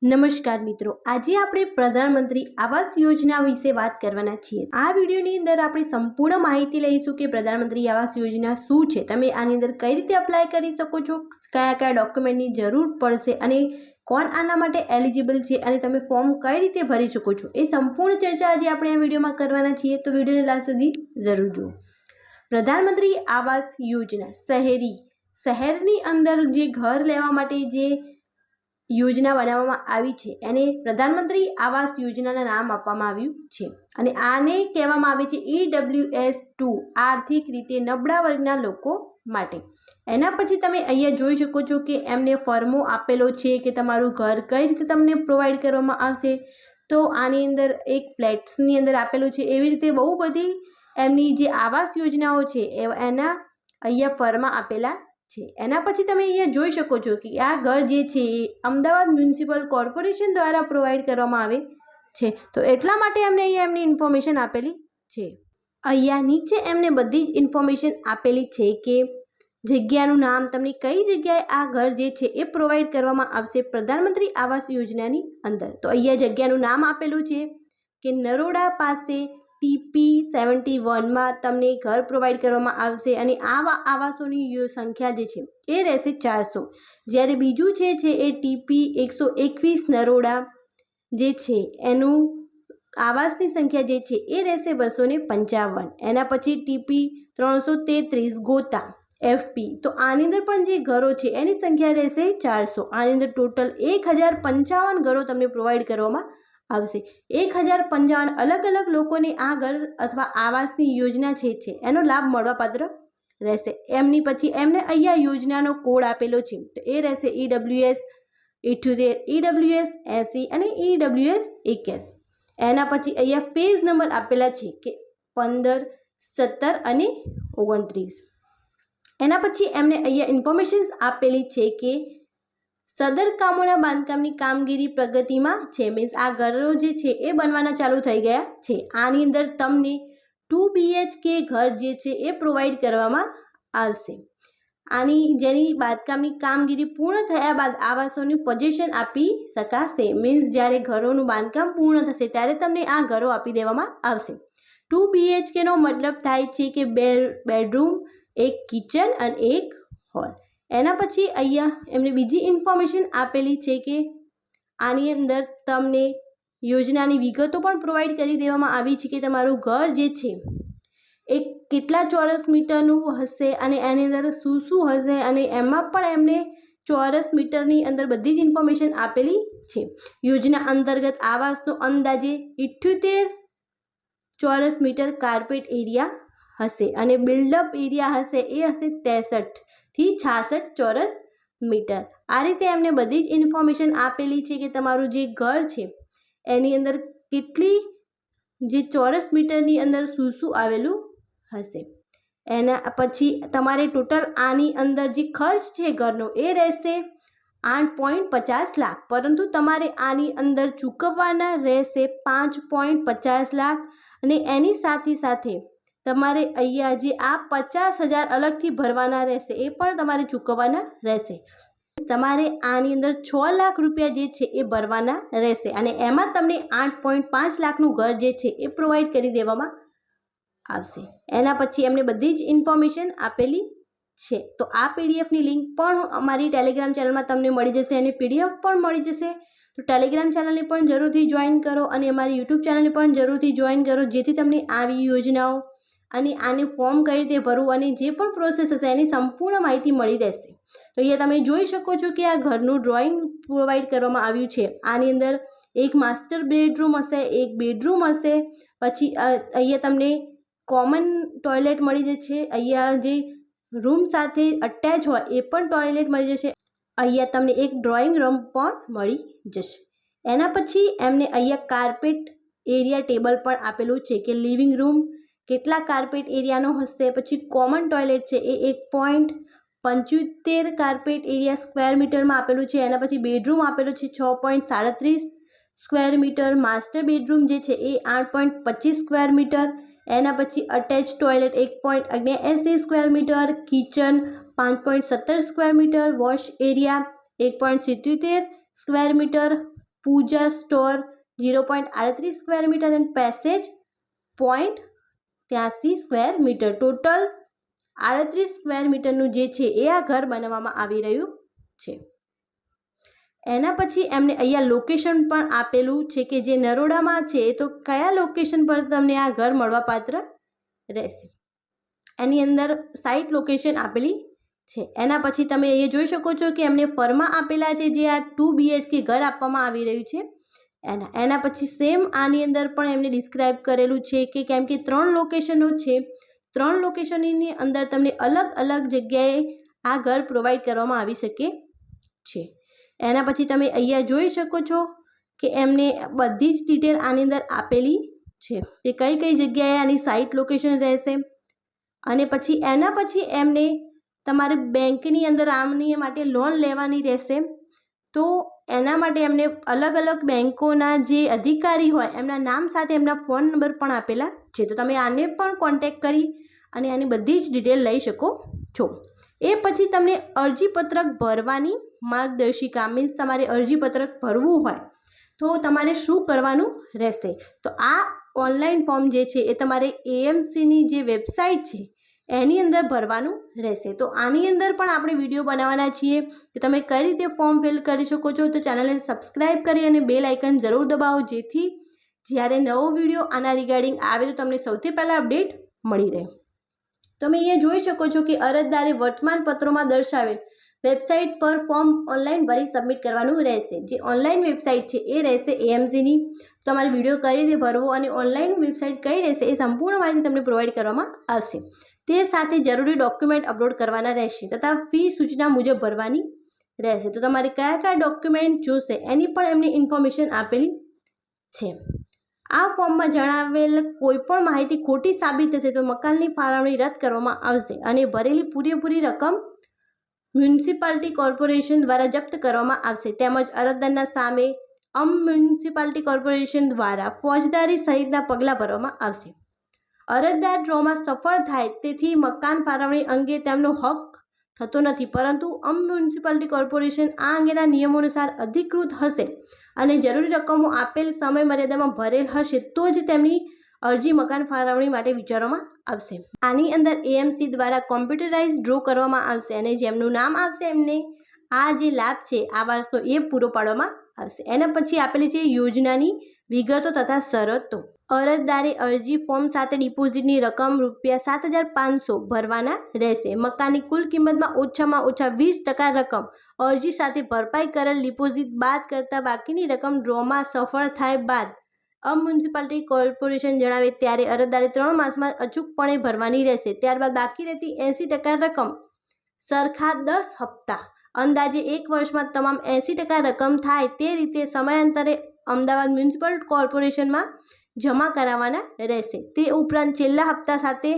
નમસ્કાર મિત્રો, આજે આપણે પ્રધાનમંત્રી આવાસ યોજના વિશે વાત કરવાના છીએ। આ વિડીયોની અંદર આપણે સંપૂર્ણ માહિતી લઈશું કે પ્રધાનમંત્રી આવાસ યોજના શું છે, તમે આની અંદર કઈ રીતે અપ્લાય કરી શકો છો, કયા કયા ડોક્યુમેન્ટની જરૂર પડશે અને કોણ આના માટે એલિજિબલ છે અને તમે ફોર્મ કઈ રીતે ભરી શકો છો, એ સંપૂર્ણ ચર્ચા આજે આપણે આ વિડીયોમાં કરવાના છીએ। તો વિડીયોને લાસ્ટ સુધી જરૂર જુઓ। પ્રધાનમંત્રી આવાસ યોજના શહેરની અંદર જે ઘર લેવા માટે જે યોજના બનાવવામાં આવી છે એને પ્રધાનમંત્રી આવાસ યોજનાના નામ આપવામાં આવ્યું છે અને આને કહેવામાં આવે છે EWS2 આર્થિક રીતે નબળા વર્ગના લોકો માટે। એના પછી તમે અહીંયા જોઈ શકો છો કે એમને ફોર્મો આપેલો છે કે તમારું ઘર કઈ રીતે તમને પ્રોવાઈડ કરવામાં આવશે। તો આની અંદર એક ફ્લેટ્સની અંદર આપેલું છે, એવી રીતે બહુ બધી એમની જે આવાસ યોજનાઓ છે એના અહીંયા ફોર્મમાં આપેલા છે। એના પછી તમે અહીંયા જોઈ શકો છો કે આ ઘર જે છે એ અમદાવાદ મ્યુનિસિપલ કોર્પોરેશન દ્વારા પ્રોવાઈડ કરવામાં આવે છે, તો એટલા માટે એમને અહીંયા એમની ઇન્ફોર્મેશન આપેલી છે। અહીંયા નીચે એમને બધી જ ઇન્ફોર્મેશન આપેલી છે કે જગ્યાનું નામ, તમને કઈ જગ્યાએ આ ઘર જે છે એ પ્રોવાઈડ કરવામાં આવશે પ્રધાનમંત્રી આવાસ યોજનાની અંદર। તો અહીંયા જગ્યાનું નામ આપેલું છે કે નરોડા પાસે TP71માં તમને ઘર પ્રોવાઈડ કરવામાં આવશે અને આવા આવાસોની સંખ્યા જે છે એ રહેશે 400, જ્યારે બીજું છે એ TP121 નરોડા જે છે એનું આવાસની સંખ્યા જે છે એ રહેશે 255। એના પછી TP333 ગોતા FP, તો આની અંદર પણ જે ઘરો છે એની સંખ્યા રહેશે 400। આની અંદર ટોટલ 1055 ઘરો તમને પ્રોવાઈડ કરવામાં આવશે। 1055 અલગ અલગ લોકોને આ ઘર અથવા આવાસની યોજના છે એનો લાભ મળવાપાત્ર રહેશે। એમની પછી એમને અહીંયા યોજનાનો કોડ આપેલો છે, તો એ રહેશે EWS 78, EWS 80 અને EWS 81। એના પછી અહીંયા ફેઝ નંબર આપેલા છે કે 15, 17 અને 29। એના પછી એમને અહીંયા ઇન્ફોર્મેશન આપેલી છે કે સદર કામોના બાંધકામની કામગીરી પ્રગતિમાં છે, મીન્સ આ ઘરો જે છે એ બનવાના ચાલુ થઈ ગયા છે। આની અંદર તમને 2 BHK ઘર જે છે એ પ્રોવાઈડ કરવામાં આવશે। આની જેની બાંધકામની કામગીરી પૂર્ણ થયા બાદ આવાસોની પોઝિશન આપી શકાશે, મીન્સ જ્યારે ઘરોનું બાંધકામ પૂર્ણ થશે ત્યારે તમને આ ઘરો આપી દેવામાં આવશે। 2 BHKનો મતલબ થાય છે કે 2 બેડરૂમ, 1 કિચન અને 1 હોલ। એના પછી અહીંયા એમને બીજી ઇન્ફોર્મેશન આપેલી છે કે આની અંદર તમને યોજનાની વિગતો પણ પ્રોવાઈડ કરી દેવામાં આવી છે કે તમારું ઘર જે છે એ કેટલા ચોરસ મીટરનું હશે અને એની અંદર શું શું હશે, અને એમાં પણ એમને ચોરસ મીટરની અંદર બધી જ ઇન્ફોર્મેશન આપેલી છે। યોજના અંતર્ગત આવાસનો અંદાજે 78 ચોરસ મીટર કાર્પેટ એરિયા હશે અને બિલ્ડઅપ એરિયા હશે એ હશે 63 થી 66 ચોરસ મીટર। આ રીતે એમને બધી જ ઇન્ફોર્મેશન આપેલી છે કે તમારું જે ઘર છે એની અંદર કેટલી જે ચોરસ મીટરની અંદર શું શું આવેલું હશે। એના પછી તમારે ટોટલ આની અંદર જે ખર્ચ છે ઘરનો એ રહેશે 8.50 લાખ, પરંતુ તમારે આની અંદર ચૂકવવાના રહેશે 5.50 લાખ અને એની સાથે તમારે અહીંયા જે આ 50,000 અલગથી ભરવાના રહેશે એ પણ તમારે ચૂકવવાના રહેશે। તમારે આની અંદર 6 લાખ રૂપિયા જે છે એ ભરવાના રહેશે અને એમાં તમને 8.5 લાખનું ઘર જે છે એ પ્રોવાઈડ કરી દેવામાં આવશે। એના પછી એમને બધી જ ઇન્ફોર્મેશન આપેલી છે। તો આ PDFની લિંક પણ અમારી ટેલિગ્રામ ચેનલમાં તમને મળી જશે અને PDF પણ મળી જશે। તો ટેલિગ્રામ ચેનલને પણ જરૂરથી જોઈન કરો અને અમારી યુટ્યુબ ચેનલને પણ જરૂરથી જોઈન કરો, જેથી તમને આવી યોજનાઓ અને આને ફોર્મ કઈ રીતે ભરવું અને જે પણ પ્રોસેસ હશે એની સંપૂર્ણ માહિતી મળી રહેશે। તો અહીંયા તમે જોઈ શકો છો કે આ ઘરનું ડ્રોઈંગ પ્રોવાઈડ કરવામાં આવ્યું છે। આની અંદર એક માસ્ટર બેડરૂમ હશે, એક બેડરૂમ હશે, પછી અહીંયા તમને કોમન ટોયલેટ મળી જશે, અહીંયા જે રૂમ સાથે અટેચ હોય એ પણ ટોયલેટ મળી જશે, અહીંયા તમને એક ડ્રોઈંગ રૂમ પણ મળી જશે। એના પછી એમને અહીંયા કાર્પેટ એરિયા ટેબલ પણ આપેલું છે કે લિવિંગ રૂમ કેટલા કાર્પેટ એરિયાનો હશે, પછી કોમન ટોયલેટ છે એ 1.75 કાર્પેટ એરિયા સ્ક્વેર મીટરમાં આપેલું છે। એના પછી બેડરૂમ આપેલું છે 6.37 સ્ક્વેર મીટર, માસ્ટર બેડરૂમ જે છે એ 8.25 સ્ક્વેર મીટર, એના પછી attach toilet 1.79 square metre, kitchen 5.17 square metre, wash area 1.77 square metre, puja store 0.38 square metre અને passage 0.83 square metre. Total 38 square મીટરનું જે છે એ આ ઘર બનાવવામાં આવી રહ્યું છે. એના પછી એમને અહીંયા લોકેશન પણ આપેલું છે કે જે નરોડામાં છે, તો કયા લોકેશન પર તમને આ ઘર મળવાપાત્ર રહેશે. એની અંદર સાઇટ લોકેશન આપેલી છે. એના પછી તમે અહીંયા જોઈ શકો છો કે એમને ફરમાં આપેલા છે જે આ 2 BHK ઘર આપવામાં આવી રહ્યું છે. એના પછી સેમ આની અંદર પણ એમને ડિસ્ક્રાઇબ કરેલું છે કે કેમ કે 3 લોકેશનો છે, 3 લોકેશનની અંદર તમને અલગ અલગ જગ્યાએ આ ઘર પ્રોવાઈડ કરવામાં આવી શકે છે. એના પછી તમે અહીંયા જોઈ શકો છો કે એમને બધી જ ડિટેલ આની અંદર આપેલી છે કે કઈ કઈ જગ્યાએ આની સાઇટ લોકેશન રહેશે. અને પછી એના પછી એમને તમારે બેંકની અંદર આમની માટે લોન લેવાની રહેશે, તો એના માટે એમને અલગ અલગ બેંકોના જે અધિકારી હોય એમના નામ સાથે એમના ફોન નંબર પણ આપેલા છે, તો તમે આને પણ કોન્ટેક્ટ કરી અને આની બધી જ ડિટેલ લઈ શકો છો. એ પછી તમને અરજીપત્રક ભરવાની માર્ગદર્શિકા, મીન્સ તમારે અરજીપત્રક ભરવું હોય તો તમારે શું કરવાનું રહેશે. તો આ ઓનલાઈન ફોર્મ જે છે એ તમારે AMCની જે વેબસાઇટ છે એની અંદર ભરવાનું રહેશે. તો આની અંદર પણ આપણે વિડીયો બનાવવાના છીએ કે તમે કઈ રીતે ફોર્મ ફિલ કરી શકો છો. તો ચેનલને સબસ્ક્રાઈબ કરી અને બેલ આઇકન જરૂર દબાવો, જેથી જ્યારે નવો વિડીયો આના રિગાર્ડિંગ આવે તો તમને સૌથી પહેલાં અપડેટ મળી રહે. તમે અહીંયા જોઈ શકો છો કે અરજદારે વર્તમાન પત્રોમાં દર્શાવેલ વેબસાઇટ પર ફોર્મ ઓનલાઈન ભરી સબમિટ કરવાનું રહેશે. જે ઓનલાઈન વેબસાઇટ છે એ રહેશે AMCની. તમારે વિડીયો કઈ રીતે ભરવો અને ઓનલાઈન વેબસાઇટ કઈ રહેશે એ સંપૂર્ણ માહિતી તમને પ્રોવાઈડ કરવામાં આવશે. તે સાથે જરૂરી ડોક્યુમેન્ટ અપલોડ કરવાના રહેશે તથા ફી સૂચના મુજબ ભરવાની રહેશે. તો તમારે કયા કયા ડોક્યુમેન્ટ જોશે એની પણ એમની ઇન્ફોર્મેશન આપેલી છે. આ ફોર્મમાં જણાવેલ કોઈપણ માહિતી ખોટી સાબિત થશે તો મકાનની ફાળવણી રદ કરવામાં આવશે અને ભરેલી પૂરેપૂરી રકમ મ્યુનિસિપાલિટી કોર્પોરેશન દ્વારા જપ્ત કરવામાં આવશે. તેમજ અરજદારના સામે મ્યુનિસિપાલિટી કોર્પોરેશન દ્વારા ફોજદારી સહિતના પગલાં ભરવામાં આવશે. અરજદાર ડ્રોમાં સફળ થાય તેથી મકાન ફાળવણી અંગે તેમનો હક થતો નથી, પરંતુ મ્યુનિસિપાલિટી કોર્પોરેશન આ અંગેના નિયમો અનુસાર અધિકૃત હશે અને જરૂરી રકમો આપેલ સમય મર્યાદામાં ભરેલ હશે તો જ તેમની અરજી મકાન ફાળવણી માટે વિચારવામાં આવશે. આની અંદર AMC દ્વારા કોમ્પ્યુટરાઇઝ ડ્રો કરવામાં આવશે અને જેમનું નામ આવશે એમને આ જે લાભ છે આવાસનો એ પૂરો પાડવામાં આવશે. એના પછી આપેલી છે યોજનાની વિગતો તથા શરતો. અરજદારે અરજી ફોર્મ સાથે ડિપોઝિટની રકમ ₹7,500 ભરવાના રહેશે. મકાનની કુલ કિંમતમાં ઓછામાં ઓછા 20% રકમ અરજી સાથે ભરપાઈ કરેલ ડિપોઝિટ બાદ કરતાં બાકીની રકમ ડ્રોમાં સફળ થાય બાદ મ્યુનિસિપાલિટી કોર્પોરેશન જણાવે ત્યારે અરજદારે 3 માસમાં અચૂકપણે ભરવાની રહેશે. ત્યારબાદ બાકી રહેતી 80% રકમ સરખા 10 હપ્તા અંદાજે 1 વર્ષમાં તમામ 80% રકમ થાય તે રીતે સમયાંતરે અમદાવાદ મ્યુનિસિપલ કોર્પોરેશનમાં જમા કરાવવાના રહેશે. તે ઉપરાંત છેલ્લા હપ્તા સાથે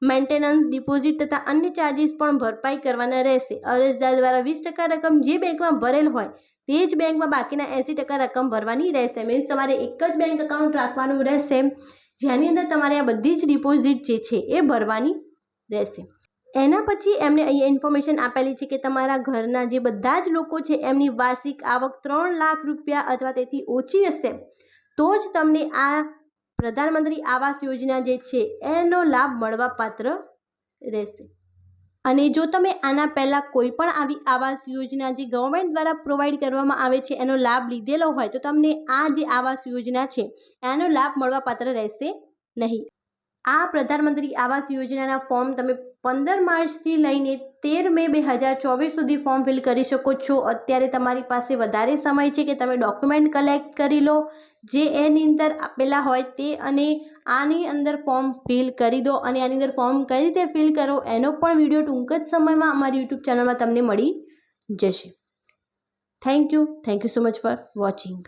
મેન્ટેનન્સ, ડિપોઝિટ તથા અન્ય ચાર્જિસ પણ ભરપાઈ કરવાના રહેશે. અરજદાર દ્વારા 20% રકમ જે બેંકમાં ભરેલ હોય તે જ બેંકમાં બાકીના 80% રકમ ભરવાની રહેશે. મીન્સ તમારે એક જ બેંક એકાઉન્ટ રાખવાનું રહેશે જેની અંદર તમારે આ બધી જ ડિપોઝિટ જે છે એ ભરવાની રહેશે. એના પછી એમને અહીંયા ઇન્ફોર્મેશન આપેલી છે કે તમારા ઘરના જે બધા જ લોકો છે એમની વાર્ષિક આવક 3 લાખ રૂપિયા અથવા તેથી ઓછી હશે તો જ તમને આ પ્રધાનમંત્રી આવાસ યોજના જે છે એનો લાભ મળવા પાત્ર રહેશે. અને જો તમે આના પહેલાં કોઈ પણ આવી આવાસ યોજના જે ગવર્મેન્ટ દ્વારા પ્રોવાઈડ કરવામાં આવે છે એનો લાભ લીધેલો હોય તો તમને આ જે આવાસ યોજના છે એનો લાભ મળવા પાત્ર રહેશે નહીં. આ પ્રધાનમંત્રી આવાસ યોજનાના ફોર્મ તમે 15 માર્ચથી લઈને 13 મે 2024 સુધી ફોર્મ ફિલ કરી શકો છો. અત્યારે તમારી પાસે વધારે સમય છે કે તમે ડોક્યુમેન્ટ કલેક્ટ કરી લો જે એની અંદર આપેલા હોય તે અને આની અંદર ફોર્મ ફિલ કરી દો. અને આની અંદર ફોર્મ કઈ રીતે ફિલ કરો એનો પણ વિડીયો ટૂંક જ સમયમાં અમારી YouTube ચેનલમાં તમને મળી જશે. Thank you so much for watching.